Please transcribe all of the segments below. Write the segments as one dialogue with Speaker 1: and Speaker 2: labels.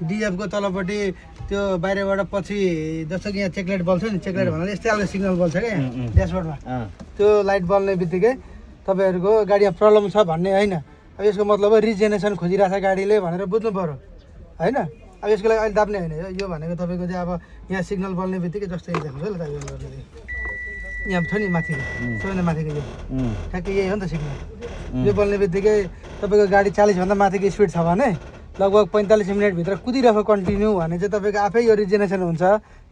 Speaker 1: डिएफ को तलपट्टि त्यो बाहिरबाट पछि जस्तो कि यहाँ चेकलाइट बल्छ नि चेकलाइट भन्नाले यस्तै खालको सिग्नल बल्छ क्या ड्यासबोर्डमा त्यो लाइट बल्ने बित्तिकै तपाईँहरूको गाडीमा प्रब्लम छ भन्ने होइन अब यसको मतलब रिजेनेरेसन खोजिरहेको छ गाडीले भनेर बुझ्नु पऱ्यो होइन अब यसको लागि अहिले दाब्ने होइन यो भनेको तपाईँको चाहिँ अब यहाँ सिग्नल बल्ने बित्तिकै जस्तो यही देख्नुहोस् है ल दाबी यहाँ छ नि माथि सबैभन्दा माथिको यो ठ्याक्कै यही हो नि त सिग्नल यो बल्ने बित्तिकै तपाईँको गाडी 40 भन्दा माथिको स्पिड छ भने लगभग 45 मिनटभित्र कुदिरहेको कन्टिन्यू भने चाहिँ तपाईँको आफै यो रिजेनेरेसन हुन्छ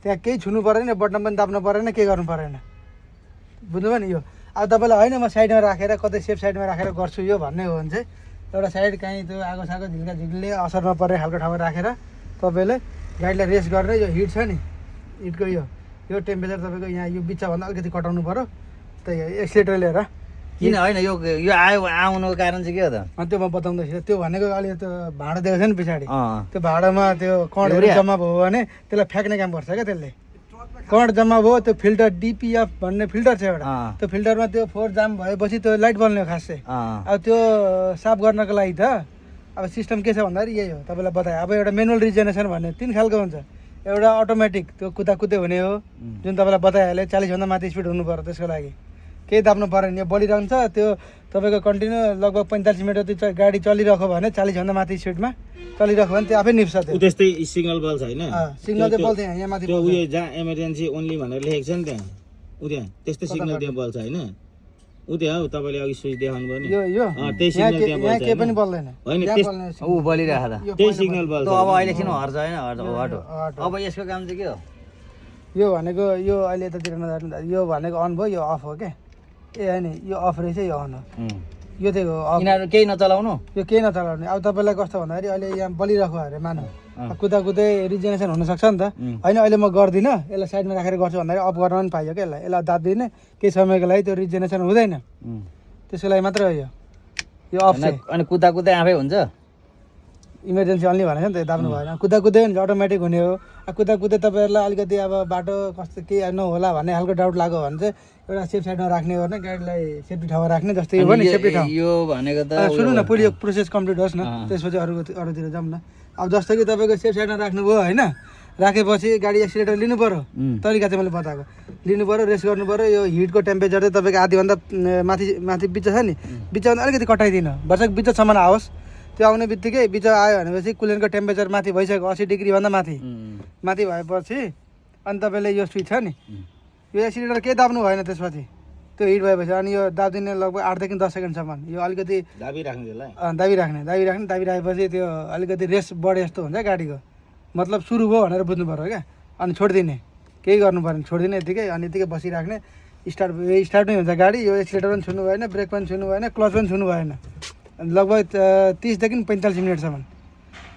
Speaker 1: त्यहाँ केही छुनु परेन बटन पनि दाब्नु परेन केही गर्नु परेन बुझ्नुभयो नि यो अब तपाईँलाई होइन म साइडमा राखेर कतै सेफ साइडमा राखेर गर्छु यो भन्ने हो भने चाहिँ एउटा साइड कहीँ त्यो आगो सागो झिल्का झिल्कीले असर नपर्ने खालको ठाउँमा राखेर तपाईँले गाडीलाई रेस्ट गरेर यो हिट छ नि हिटको यो टेम्परेचर तपाईँको यहाँ यो बिचभन्दा अलिकति कटाउनु पऱ्यो त्यही एक्सिलेटर लिएर
Speaker 2: किन होइन यो आउनुको कारण चाहिँ के हो त
Speaker 1: त्यो म बताउँदैछु त्यो भनेको अलि त्यो भाँडो दिएको छ नि पछाडि त्यो भाँडोमा त्यो कणहरू जम्मा भयो भने त्यसलाई फ्याँक्ने काम गर्छ क्या त्यसले कण जम्मा भयो त्यो फिल्टर डिपिएफ भन्ने फिल्टर छ एउटा त्यो फिल्टरमा त्यो फोर जाम भएपछि त्यो लाइट बल्ने हो खास चाहिँ अब त्यो साफ गर्नको लागि त अब सिस्टम के छ भन्दाखेरि यही हो तपाईँलाई बताएँ अब एउटा मेनुअल रिजेनेरेसन भन्ने 3 खालको हुन्छ एउटा अटोमेटिक त्यो कुदाकुदै हुने हो जुन तपाईँलाई बताइहालेँ 40 भन्दा माथि स्पिड हुनु पर्यो त्यसको लागि केही दाब्नु परेन यो बलिरहन्छ त्यो तपाईँको कन्टिन्यू लगभग 45 मिनट जति गाडी चलिरहेको भने 40 भन्दा माथि स्पिडमा चलिरहेको भने त्यो आफै निप्छ त्यो
Speaker 3: त्यस्तै सिग्नल बल्छ हैन
Speaker 1: सिग्नल चाहिँ बल्छ यहाँ माथि
Speaker 3: त्यो उयो जहाँ इमर्जेन्सी ओन्ली भनेर लेखेको छ नि त्यहाँ त्यहाँ त्यस्तै सिग्नल त्यहाँ बल्छ हैन त्यहाँ हो तपाईँले अघि स्विच देखाउनु भयो नि
Speaker 1: यो
Speaker 3: त्यही सिग्नल त्यहाँ बल्छ
Speaker 1: केही पनि बल्दैन
Speaker 3: हैन
Speaker 2: बलिरहेको त
Speaker 3: त्यही सिग्नल बल्छ
Speaker 2: अब अहिले किन हर्छ हैन हटो अब यसको काम चाहिँ के हो
Speaker 1: यो भनेको यो अहिले यतातिर नजानु यो भनेको अन भयो यो अफ हो के ए होइन यो अफ रहेछ यो अन हो यो चाहिँ हो
Speaker 2: यिनीहरू केही नचलाउनु
Speaker 1: यो केही नचलाउने अब तपाईँलाई कस्तो भन्दाखेरि अहिले यहाँ बलिरहेको अरे मानव कुदाकुदै रिजेनेरेसन हुनसक्छ नि त होइन अहिले म गर्दिनँ यसलाई साइडमा राखेर गर्छु भन्दाखेरि अफ गर्न पनि पाइयो क्या यसलाई दाब्दिनँ केही समयको लागि त्यो रिजेनेरेसन हुँदैन त्यसको लागि मात्रै हो यो अफ चाहिँ
Speaker 2: अनि कुदाकुदै आफै हुन्छ
Speaker 1: इमर्जेन्सी अन्ली भनेको नि त दाब्नु भएन कुदाकुदै भने अटोमेटिक हुने हो कुदाकुदै तपाईँहरूलाई अलिकति अब बाटो कस्तो केही नहोला भन्ने खालको डाउट लाग्यो भने चाहिँ एउटा सेफ साइडमा राख्ने गर्ने गाडीलाई सेफ्टी ठाउँमा राख्ने जस्तै यो पनि सेफ्टी ठाउँ
Speaker 2: यो भनेको त
Speaker 1: सुन्नु न पहिले यो प्रोसेस कम्प्लिट होस् न त्यसपछि अरूतिर जाउँ न अब जस्तो कि तपाईँको सेफ साइडमा राख्नुभयो होइन राखेपछि गाडी एक्सिलेटर लिनु पऱ्यो तरिका चाहिँ मैले बताएको लिनु पऱ्यो रेस्ट गर्नु पऱ्यो यो हिटको टेम्परेचर चाहिँ तपाईँको आधीभन्दा माथि बिच छ नि बिचभन्दा अलिकति कटाइदिनु वर्षक बिचसम्म आओस् त्यो आउने बित्तिकै बिच आयो भनेपछि कुलेनको टेम्परेचर माथि भइसक्यो 80 डिग्रीभन्दा माथि भएपछि अनि तपाईँले यो स्विच छ नि यो एक्सिलेटर केही दाब्नु भएन त्यसपछि त्यो हिट भएपछि अनि यो दाबिदिने लगभग 8 देखि 10 सेकेन्डसम्म यो अलिकति दाबिराखेपछि त्यो अलिकति रेस्ट बढे जस्तो हुन्छ गाडीको मतलब सुरु भयो भनेर बुझ्नु पऱ्यो क्या अनि छोडिदिने केही गर्नु परेन छोडिदिने यतिकै अनि यतिकै बसिराख्ने स्टार्ट नै हुन्छ गाडी यो एक्सिलेटर पनि छुनु भएन ब्रेक पनि छुनु भएन क्लच पनि छुनु भएन लगभग 30 देखि 45 मिनटसम्म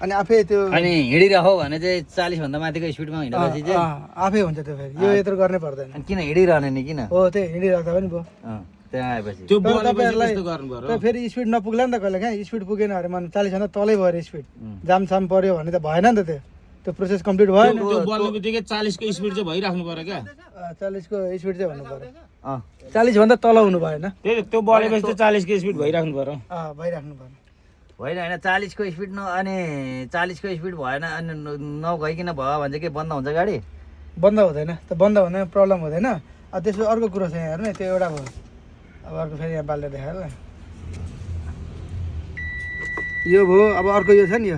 Speaker 1: अनि आफै त्यो
Speaker 2: अनि हिँडिरह्यो भने चाहिँ 40 भन्दा माथिको स्पिडमा हिँडेपछि चाहिँ
Speaker 1: आफै हुन्छ त्यो फेरि यो यत्रो गर्नै पर्दैन
Speaker 2: अनि किन हिँडिरहने नि किन
Speaker 1: हो त्यही हिँडिराख्दा पनि भयो
Speaker 2: त्यहाँ आएपछि
Speaker 3: त्यो
Speaker 1: तपाईहरुलाई फेरि स्पिड नपुग्ला नि त कहिले कहाँ स्पिड पुगेन अरे मन 40 भन्दा तलै भयो स्पिड जामसाम पर्यो भने त भएन नि त त्यो प्रोसेस कम्प्लिट भएन
Speaker 3: त्यो बल्ने बित्तिकै 40 को स्पिड चाहिँ भइराख्नु पर्यो क्या
Speaker 1: 40 को स्पिड चाहिँ भन्नु पर्यो 40 भन्दा तल हुनु भएन
Speaker 3: त्यो बलेपछि चाहिँ 40 को स्पिड भइराख्नु पर्यो
Speaker 1: भइराख्नु पर्यो
Speaker 2: होइन 40 को स्पिड अनि 40 को स्पिड भएन अनि नगइकन भयो भने चाहिँ के बन्द हुन्छ गाडी
Speaker 1: बन्द हुँदैन त बन्द हुँदैन प्रब्लम हुँदैन अब त्यसको अर्को कुरो छ यहाँ हेर्नु त्यो एउटा भयो अब अर्को फेरि यहाँ बाल्दै देखाएर यो भयो अब अर्को यो छ नि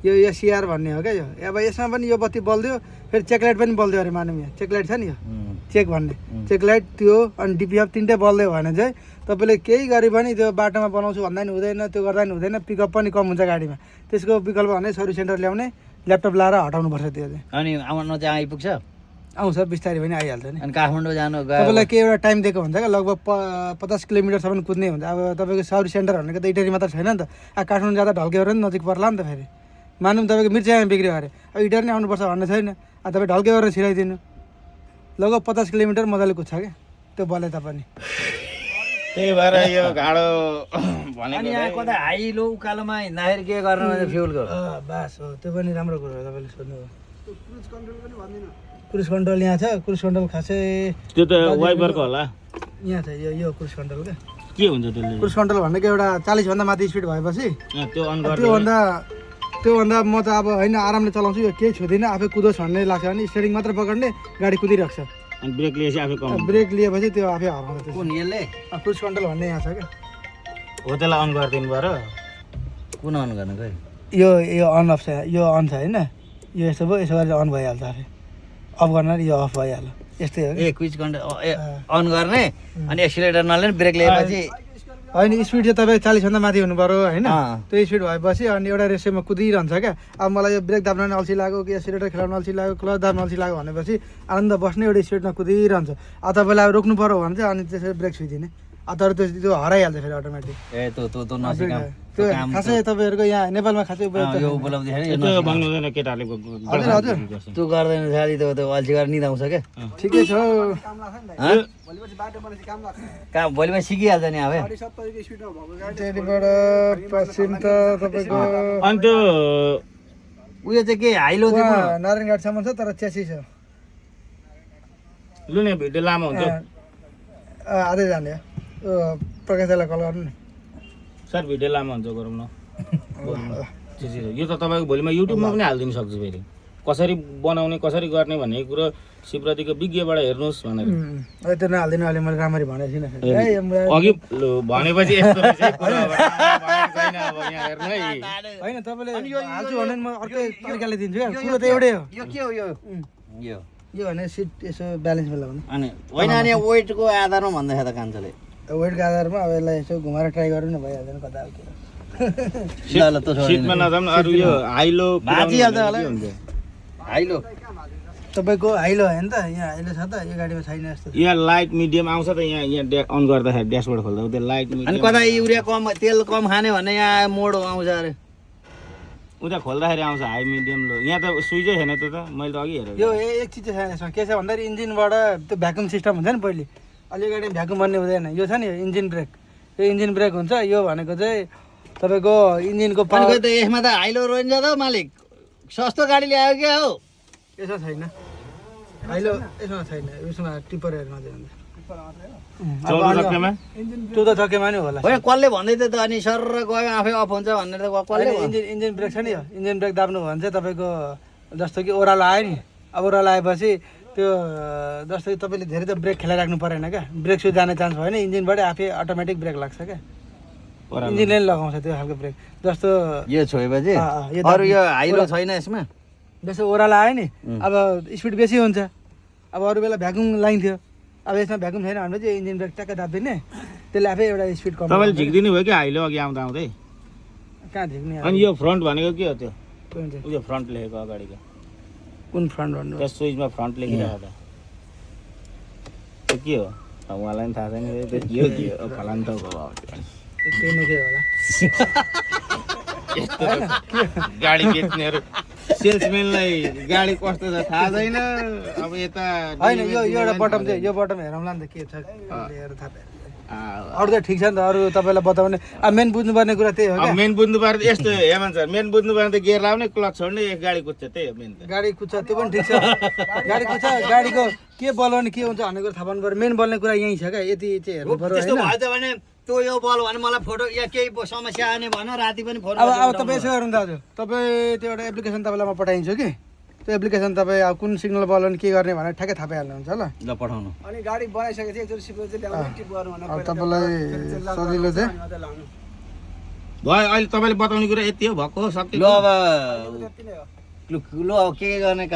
Speaker 1: यो एससीआर भन्ने हो क्या यो अब यसमा पनि यो बत्ती बल्दियो फेरि चेकलाइट पनि बल्दियो अरे मानौँ यहाँ चेकलाइट छ नि यो चेक भन्ने चेकलाइट त्यो अनि डिपिएफ तिनटै बल्दियो भने चाहिँ तपाईँले केही गरे पनि त्यो बाटोमा बनाउँछु भन्दा नि हुँदैन त्यो गर्दा नि हुँदैन पिकअप पनि कम हुन्छ गाडीमा त्यसको विकल्प भने सर्भिस सेन्टर ल्याउने ल्यापटप लाएर हटाउनुपर्छ त्यो चाहिँ
Speaker 2: अनि आउन चाहिँ आइपुग्छ
Speaker 1: आउँछ बिस्तारै पनि आइहाल्छ नि
Speaker 2: अनि काठमाडौँ जानु
Speaker 1: तपाईँलाई के एउटा टाइम दिएको हुन्छ क्या लगभग 50 किलोमिटरसम्म कुद्ने हुन्छ अब तपाईँको सर्भिस सेन्टर भनेको त इटरी मात्र छैन नि त अब काठमाडौँ जाँदा ढल्केबाट नि नजिक पर्ला नि त फेरि मानौँ तपाईँको मिर्चामा बिग्रियो अरे अब इटर नै आउनुपर्छ भन्ने छैन अब तपाईँ ढल्केबाट छिराइदिनु लगभग 50 किलोमिटर मजाले कुद्छ क्या त्यो बले तापनि
Speaker 3: त्यही भएर यो गाडो भनेको
Speaker 2: अनि यहाँ कतै हाई लो उकालोमा हिँड्दाखेरि के गर्नु फ्युलको
Speaker 1: बास हो त्यो पनि राम्रो कुरो हो तपाईँले सोध्नु क्रुज कन्ट्रोल यहाँ छ क्रुज कन्ट्रोल खासै
Speaker 3: त्यो त वाइपरको होला
Speaker 1: यहाँ छ यो क्रुज कन्ट्रोल क्या
Speaker 3: के हुन्छ त्यसले
Speaker 1: क्रुज कन्ट्रोल भनेको एउटा 40 भन्दा माथि स्पिड भएपछि
Speaker 3: त्यो अन
Speaker 1: त्योभन्दा त्योभन्दा म त अब होइन आरामले चलाउँछु यो केही छुँदिनँ आफै कुदोस् भन्ने लाग्छ भने स्टेरिङ मात्र पकड्ने गाडी कुदिरहेको छ
Speaker 3: अनि ब्रेक लिएपछि आफै कम
Speaker 1: ब्रेक लिएपछि त्यो आफै हराउँछ
Speaker 2: कुन यसले
Speaker 1: क्रुज कन्ट्रोल भन्ने यहाँ छ क्या
Speaker 3: हो त्यसलाई अन गरिदिनु भयो र
Speaker 2: कुन अन गर्नु खै
Speaker 1: यो अन अफ छ यो अन छ होइन यो यस्तो भयो यसो गरेर अन भइहाल्छ आफै अफ गर्न यो अफ भइहाल्यो यस्तै हो
Speaker 2: ए क्विज कन्ट्रोल अन गर्ने अनि एक्सिलेटर नलिने ब्रेक लिएपछि
Speaker 1: होइन स्पिड चाहिँ तपाईँ 40 भन्दा माथि हुनु पऱ्यो होइन
Speaker 2: अँ।
Speaker 1: त्यो स्पिड भएपछि अनि एउटा रेसियोमा कुदिरहन्छ क्या अब मलाई यो ब्रेक दाब्न अल्छी लाग्यो कि एक्सिलेटर खेलाउन अल्छी लाग्यो क्लच दाब्न अल्छी लाग्यो भनेपछि आनन्द बस्ने एउटा स्पिडमा कुदिरहन्छ अब तपाईँलाई अब रोक्नु पऱ्यो भने चाहिँ अनि त्यसरी ब्रेक छुइदिने अब तर त्यो हराइहाल्छ फेरि अटोमेटिक
Speaker 2: ए त नसिकाऊ
Speaker 1: त्यो खासै तपाईँहरूको यहाँ नेपालमा खासै उपयोग
Speaker 2: यो उपलब्धि छैन यो
Speaker 3: त्यो भन्नु हुँदैन केटाहरूले
Speaker 1: हजुर हजुर
Speaker 2: तँ गर्दैन साथी त्यो अल्छी गरेर निदाउँछ क्या
Speaker 1: ठिकै छ
Speaker 2: काम भोलिमा सिकिहाल्छ नि अब
Speaker 1: त्यहाँबाट पश्चिम त तपाईँको
Speaker 3: अनि त्यो
Speaker 2: उयो चाहिँ के हाइलो चाहिँ कुन हो?
Speaker 1: नारायणघाटसम्म छ तर 86 छ
Speaker 3: लुने भिडियो लामो हुन्छ
Speaker 1: आधै जाने हो प्रकाशलाई कल गर्नु नि
Speaker 3: सर भिडियो लामो हुन्छ गरौँ न यो त तपाईँको भोलिमा युट्युबमा पनि हालिदिनु सक्छु फेरि कसरी बनाउने कसरी गर्ने भन्ने कुरो शिवप्रतिको विज्ञबाट हेर्नुहोस् भनेर
Speaker 1: त्यो नहालिदिनु अहिले मैले राम्ररी भनेको छुइनँ फेरि
Speaker 3: अघि भनेपछि यस्तो रहेछ है कुरा अब भनेको छैन अब यहाँ हेर्नु है
Speaker 1: होइन तपाईँले हाल्छु भने म अर्कै तरिकाले दिन्छु क्या कुरो त एउटै हो
Speaker 2: यो के हो यो यो
Speaker 1: यो भने सिट यसो ब्यालेन्स मिलाउने
Speaker 2: अनि होइन अनि वेटको आधारमा भन्दैछ त कान्छोले
Speaker 1: वेटको आधारमा अब यसलाई यसो घुमाएर ट्राई गर्नु न भइहाल्दैन कता हो
Speaker 2: ल ल त
Speaker 3: सिटमा नजाउँ अरू यो हाइलो
Speaker 2: भाँचिहाल्छ होला।
Speaker 3: के हुन्छ
Speaker 2: हाइलो
Speaker 1: तपाईँको हाइलो हो नि त यहाँ हाइलो छ त यो गाडीमा छैन यस्तो
Speaker 3: यहाँ लाइट मिडियम आउँछ त यहाँ अन गर्दाखेरि ड्यासबोर्ड खोल्दा त्यो लाइट
Speaker 2: अनि
Speaker 3: मिडियम
Speaker 2: कता युरिया कम तेल कम खाने भन्ने यहाँ मोड आउँछ अरे
Speaker 3: उता खोल्दाखेरि आउँछ हाई मिडियम लो यहाँ त स्विचै छैन त्यो त मैले त अघि हेरेको
Speaker 1: यो एक चिज चाहिँ छैन यसमा के छ भन्दाखेरि इन्जिनबाट त्यो भ्याकुम सिस्टम हुन्छ नि पहिले अहिले गाडी भ्याकुम भन्ने हुँदैन यो छ नि इन्जिन ब्रेक यो इन्जिन ब्रेक हुन्छ यो भनेको चाहिँ तपाईँको इन्जिनको
Speaker 2: अनि
Speaker 1: पावर
Speaker 2: खोइ त यसमा त हाइलो रहन्छ त मालिक सस्तो गाडी ल्यायो क्या हो
Speaker 1: यसमा छैन हाइलो यसमा छैन यसमा टिपरहरूमा चाहिँ हुन्छ
Speaker 3: 14 चक्केमा
Speaker 1: त्यो त चक्केमा नि होला
Speaker 2: होइन कसले भन्दै थियो त अनि सर गयो आफै अफ हुन्छ भनेर त कसले
Speaker 1: होइन, इन्जिन ब्रेक छ नि यो इन्जिन ब्रेक दाब्नु भयो भने चाहिँ तपाईँको जस्तो कि ओह्रालो आयो नि अब ओह्रालो आएपछि त्यो जस्तो कि तपाईँले धेरै त ब्रेक खेलाइराख्नु परेन क्या ब्रेक सु जाने चान्स भयो भने इन्जिनबाटै आफै अटोमेटिक ब्रेक लाग्छ क्या इन्जिनले लगाउँछ त्यो खालको ब्रेक जस्तो
Speaker 2: यो छोएपछि
Speaker 1: यो
Speaker 2: अरू यो हाइलो छैन यसमा
Speaker 1: जस्तो ओह्रालो आयो नि अब स्पिड बेसी हुन्छ अब अरू बेला भ्याकुम लाइन्थ्यो अब यसमा भ्याकुम छैन भने चाहिँ इन्जिन ब्रेक ट्याक्कै दाबिदिने त्यसले आफै एउटा स्पिड कम
Speaker 3: तपाईँले झिक्दिनु भयो कि हाइलो अघि आउँदा आउँदै
Speaker 1: कहाँ झिक्ने
Speaker 3: अनि यो फ्रन्ट भनेको के हो त्यो
Speaker 1: कुन चाहिँ?
Speaker 3: उयो फ्रन्ट लेखेको अगाडिको
Speaker 1: कुन फ्रन्ट भन्नु
Speaker 3: त्यस स्विचमा फ्रन्ट लेखिरहेको त त्यो के हो अब उहाँलाई पनि थाहा छैन त्यो के हो फलान त हो अब त्यो।
Speaker 1: केही न केही होला
Speaker 3: यस्तो गाडी बेच्नेहरू सेल्सम्यानलाई गाडी कस्तो छ थाहा छैन अब यता
Speaker 1: होइन यो एउटा बटम चाहिँ यो बटम हेरौँला नि त के छ हेरेर थाहा पाइहाल्छ। अरू त ठिक छ नि त अरू तपाईँलाई बताउने अब मेन बुझ्नुपर्ने कुरा त्यही हो क्या
Speaker 3: मेन बुझ्नु पर्ने यस्तो हेमन सर मेन बुझ्नु पर्ने त गियर लाउने क्लच छोड्ने एक गाडी कुद्छ त्यही हो मेन त
Speaker 1: गाडी कुद्छ त्यो पनि ठिक छ गाडी कुद्छ गाडीको के बलवाउने के हुन्छ भन्ने कुरा थाहा पाउनु पऱ्यो मेन बल्ने कुरा यहीँ छ क्या यति चाहिँ हेर्नु पऱ्यो
Speaker 2: त्यस्तो
Speaker 1: होइन
Speaker 2: भएछ भने त्यो यो बल भने मलाई फोटो या केही समस्या आउने भन राति पनि फोन
Speaker 1: अब तपाईँ यसो गर्नु दाजु तपाईँ त्यो एउटा एप्लिकेसन तपाईँलाई म पठाइदिन्छु कि त्यो एप्लिकेसन तपाईँ अब कुन सिग्नल बलवाउने के गर्ने भनेर ठ्याक्कै थाहा पाइहाल्नुहुन्छ ल
Speaker 2: ल पठाउनु
Speaker 1: अनि गाडी बनाइसकेपछि एकचोटि सिप्रो चाहिँ ल्याउनु टिप गर्नु भनेर अब तपाईँलाई सजिलो चाहिँ
Speaker 3: भयो अहिले तपाईँले बताउने कुरा यति हो भएको हो सक्यो
Speaker 2: ल अब ल अब के गर्ने